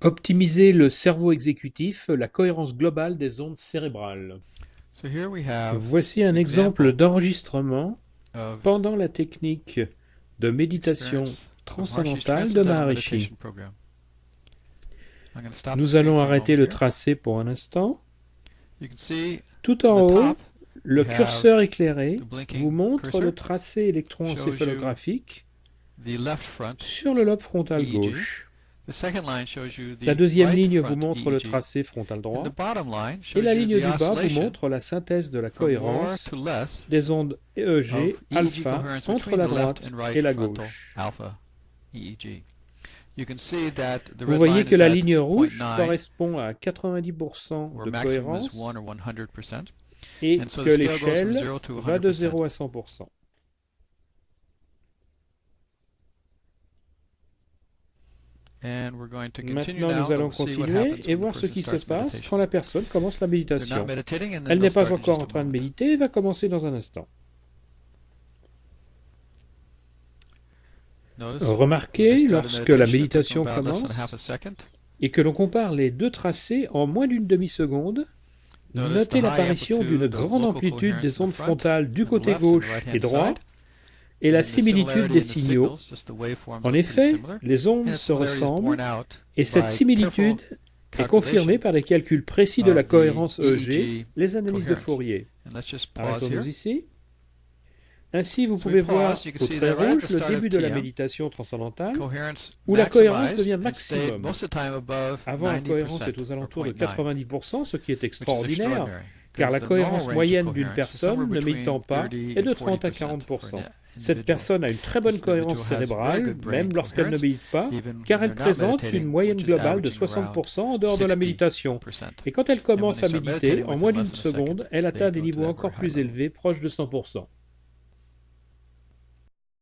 Optimiser le cerveau exécutif, la cohérence globale des ondes cérébrales. So here we have Voici un an exemple example d'enregistrement of pendant la technique de méditation experience of Maharishi's transcendantale de Transcendental Maharishi. Meditation Program. I'm going to stop the Nous screen allons for a arrêter moment le here. tracé pour un instant. You can see Tout en on the haut, top le we have curseur éclairé the blinking vous montre cursor, le tracé électroencéphalographique the left front sur le lobe frontal EEG. gauche. The second line shows you the La deuxième right ligne vous front montre le EEG. tracé frontal And droit. the bottom line Et shows la you ligne the du bas vous oscillation montre la synthèse de la from more cohérence to less des ondes EEG of EEG alpha coherence entre between la the left droite and right et la frontal gauche. alpha EEG. You can see that the Vous red voyez line que is la at ligne rouge 0.9, correspond à 90% where de maximum is cohérence 1 or 100%. et And so que the scale goes from l'échelle 0 to va de 100%. 0 à 100%. And we're going to continue Maintenant, now, nous but allons we'll see what continuer happens et when the voir ce person qui se starts passe meditation. quand la personne commence la They're méditation. not meditating, and then Elle they'll n'est pas start in encore just en a train de moment. méditer et va commencer dans un instant. Notice when they Remarquez, start a lorsque la meditation, it takes them méditation about less than commence half a second. et que l'on compare les deux tracés en moins d'une demi-seconde, Notice notez the high l'apparition d'une amplitude of grande local amplitude coherence des in ondes the front frontales du and côté left and gauche right-hand et droit side, et la and the similitude similarity des in the signaux. signals, just the waveforms En are pretty effet, similar, les and ondes its se similarity is borne ressemblent out et cette by similitude careful est confirmée par les calculs précis de la of the cohérence EEG, EEG les analyses de coherence. Fourier. And let's just pause Arrêtons-nous here. ici. Ainsi, vous So pouvez we voir pause. You can au see trait that right at rouge the le start of début de la TM, méditation transcendantale, coherence où la cohérence maximized devient and stayed maximum. most of the time above Avant, la cohérence 90% est aux or alentours de 0.9, 90%, ce qui est which is extraordinaire, extraordinary, car because la the cohérence normal range of moyenne d'une coherence is somewhere personne ne between méditant pas 30 est de and 30 à 40% for 40%. an Cette individual. personne a une très bonne This cohérence individual has very cérébrale, good brain même lorsqu'elle ne coherence, médite pas, even car when elle they're not présente une meditating, moyenne which is globale de averaging around 60% en dehors de la 60%. méditation. Et quand elle And when commence they à start méditer, meditating en moins within d'une less than a second, seconde, elle they atteint des go to niveaux that encore very high plus level. élevés, proches de 100%.